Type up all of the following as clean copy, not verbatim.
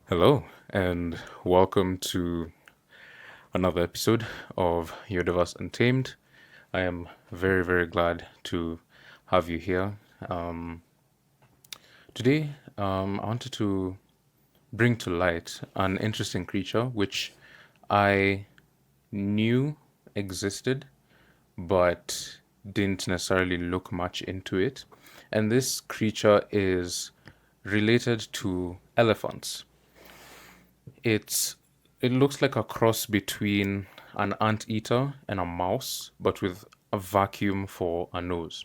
Hello, and welcome to another episode of Yoderverse Untamed. I am very, very glad to have you here. Um, Today, I wanted to bring to light an interesting creature which I knew existed, but didn't necessarily look much into it. And this creature is related to elephants. It's it looks like a cross between an anteater and a mouse, but with a vacuum for a nose.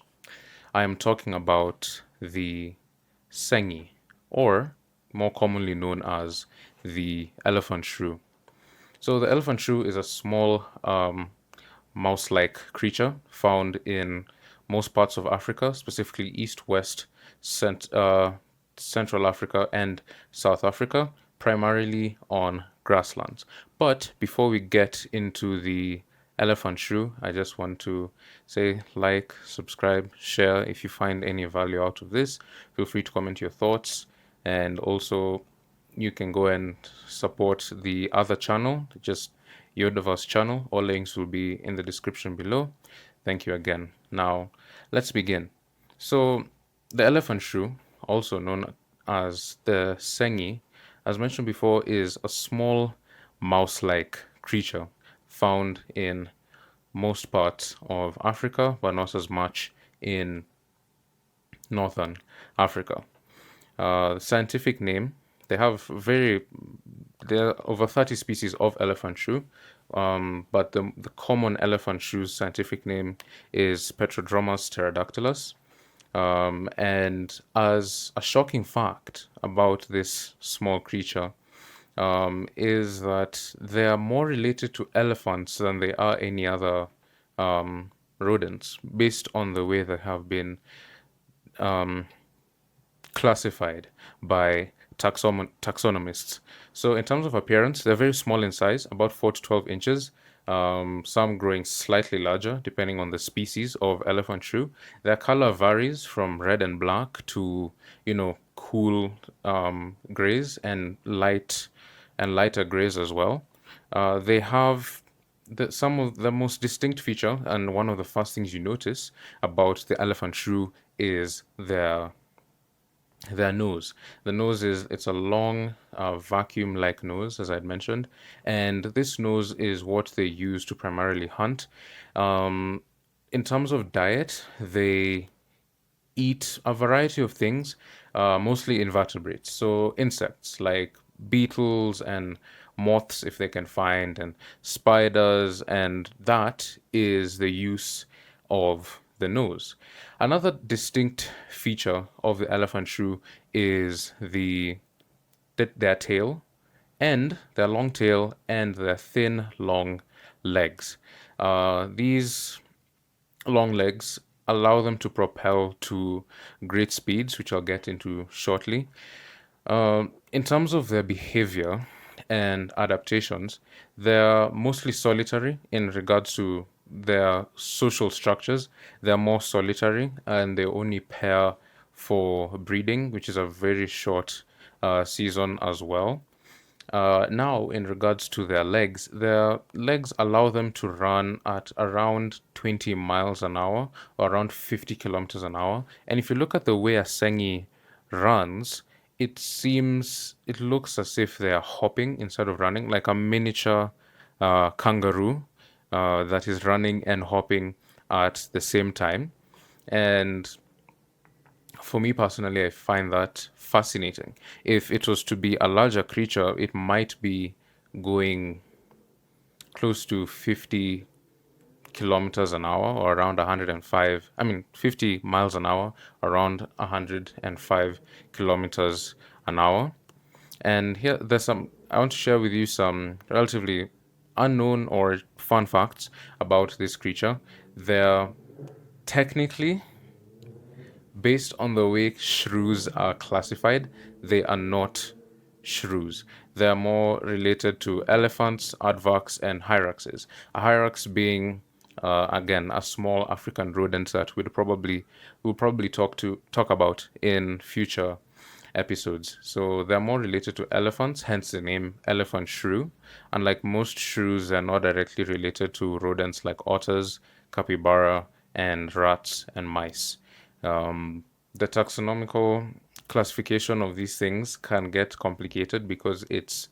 I am talking about the Sengi, or more commonly known as the elephant shrew. So the elephant shrew is a small mouse-like creature found in most parts of Africa, specifically East, West, Central Africa, and South Africa, primarily on grasslands. But before we get into the elephant shrew, I just want to say like, subscribe, share if you find any value out of this. Feel free to comment your thoughts, and also you can go and support the other channel, just Yoderverse channel. All links will be in the description below. Thank you again. Now, let's begin. So, the elephant shrew, also known as the Sengi, as mentioned before, is a small mouse-like creature found in most parts of Africa, but not as much in northern Africa. Scientific name, they have very there are over 30 species of elephant shrew, but the common elephant shrew's scientific name is Petrodromus pterodactylus. And as a shocking fact about this small creature, is that they are more related to elephants than they are any other rodents, based on the way they have been classified by taxonomists. So, in terms of appearance, they're very small in size, about 4 to 12 inches. Some growing slightly larger depending on the species of elephant shrew. Their color varies from red and black to, cool grays and lighter grays as well. They have some of the most distinct feature, and one of the first things you notice about the elephant shrew is their nose. The nose is it's a long vacuum-like nose, as I'd mentioned, and this nose is what they use to primarily hunt. Um, in terms of diet, they eat a variety of things, mostly invertebrates, so insects like beetles and moths if they can find, and spiders, and that is the use of the nose. Another distinct feature of the elephant shrew is their tail and their long tail and their thin, long legs. These long legs allow them to propel to great speeds, which I'll get into shortly. In terms of their behavior and adaptations, they're mostly solitary in regards to their social structures. They're more solitary and they only pair for breeding, which is a very short season as well. Now, in regards to their legs allow them to run at around 20 miles an hour or around 50 kilometers an hour. And if you look at the way a Sengi runs, it looks as if they are hopping instead of running, like a miniature kangaroo that is running and hopping at the same time. And for me personally, I find that fascinating. If it was to be a larger creature, it might be going close to 50 kilometers an hour or around 105, 50 miles an hour, around 105 kilometers an hour. And here, I want to share with you some relatively unknown or fun facts about this creature. They're technically, based on the way shrews are classified, they are not shrews. They are more related to elephants, aardvarks, and hyraxes. A hyrax being, again, a small African rodent that we'll probably talk about in future episodes. So they're more related to elephants, hence the name elephant shrew. Unlike most shrews, they're not directly related to rodents like otters, capybara, and rats and mice. The taxonomical classification of these things can get complicated because it's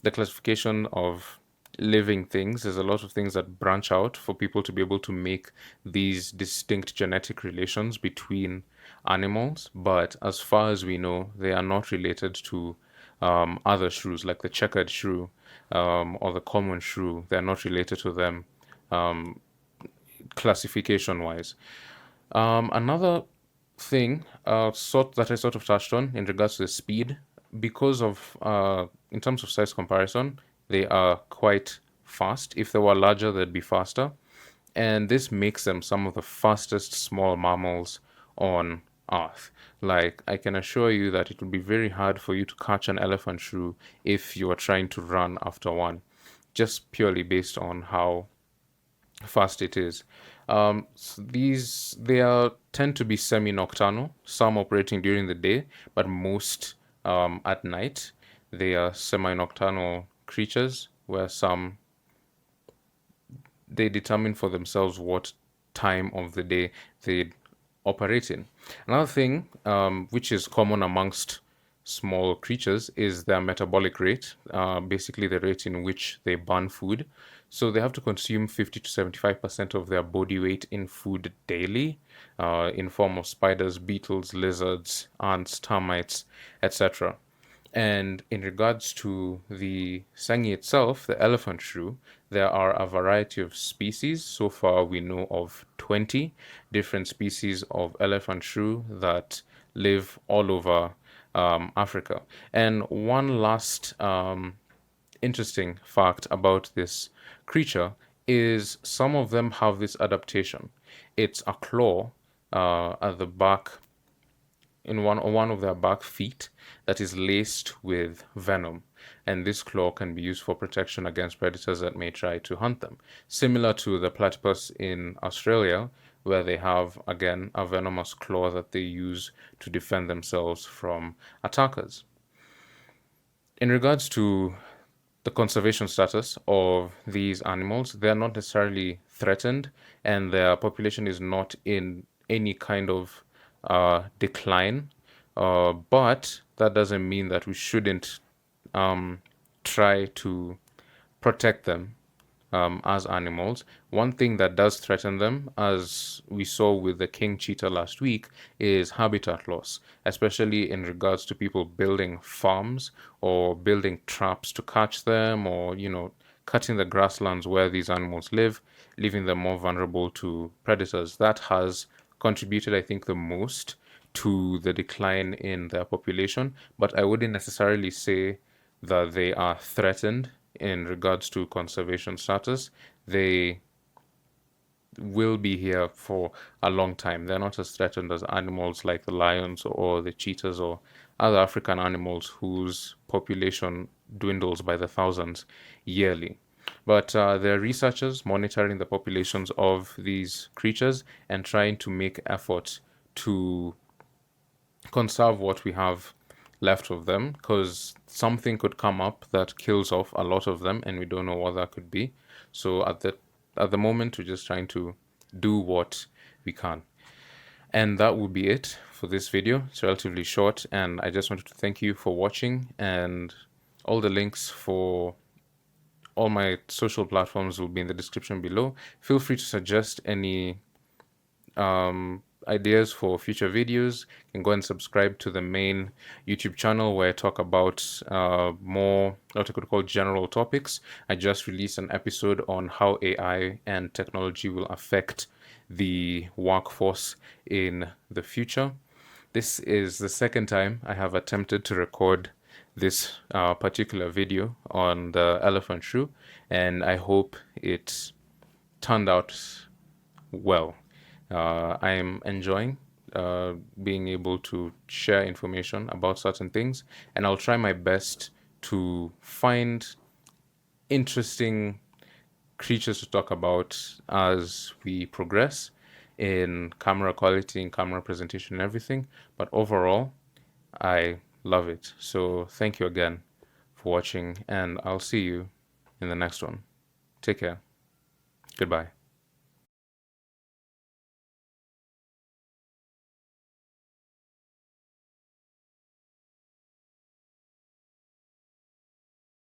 the classification of living things. There's a lot of things that branch out for people to be able to make these distinct genetic relations between animals. But as far as we know, they are not related to other shrews, like the checkered shrew or the common shrew. They're not related to them classification wise. Another thing that I sort of touched on in regards to the speed, because of in terms of size comparison, they are quite fast. If they were larger, they'd be faster, and this makes them some of the fastest small mammals on Earth. Like, I can assure you that it would be very hard for you to catch an elephant shrew if you are trying to run after one, just purely based on how fast it is. They are tend to be semi-nocturnal, some operating during the day, but most at night. They are semi-nocturnal creatures where some they determine for themselves what time of the day they operate in. Another thing, which is common amongst small creatures, is their metabolic rate, basically the rate in which they burn food. So they have to consume 50 to 75% of their body weight in food daily, in form of spiders, beetles, lizards, ants, termites, etc. And in regards to the Sengi itself, the elephant shrew, there are a variety of species. So far, we know of 20 different species of elephant shrew that live all over Africa. And one last interesting fact about this creature is some of them have this adaptation. It's a claw at the back in one of their back feet that is laced with venom, and this claw can be used for protection against predators that may try to hunt them. Similar to the platypus in Australia, where they have again a venomous claw that they use to defend themselves from attackers. In regards to the conservation status of these animals, they are not necessarily threatened, and their population is not in any kind of decline. But that doesn't mean that we shouldn't try to protect them as animals. One thing that does threaten them, as we saw with the king cheetah last week, is habitat loss, especially in regards to people building farms or building traps to catch them, or, cutting the grasslands where these animals live, leaving them more vulnerable to predators. That has contributed, I think, the most to the decline in their population, but I wouldn't necessarily say that they are threatened in regards to conservation status. They will be here for a long time. They're not as threatened as animals like the lions or the cheetahs or other African animals whose population dwindles by the thousands yearly. But there are researchers monitoring the populations of these creatures and trying to make efforts to conserve what we have left of them, because something could come up that kills off a lot of them and we don't know what that could be. So at the moment, we're just trying to do what we can. And that will be it for this video. It's relatively short, and I just wanted to thank you for watching, and all the links for all my social platforms will be in the description below. Feel free to suggest any ideas for future videos. You can go and subscribe to the main YouTube channel where I talk about more what I could call general topics. I just released an episode on how AI and technology will affect the workforce in the future. This is the second time I have attempted to record this particular video on the elephant shrew, and I hope it turned out well. I am enjoying being able to share information about certain things, and I'll try my best to find interesting creatures to talk about as we progress in camera quality and camera presentation and everything. But overall, I Love it. So thank you again for watching, and I'll see you in the next one. Take care. Goodbye.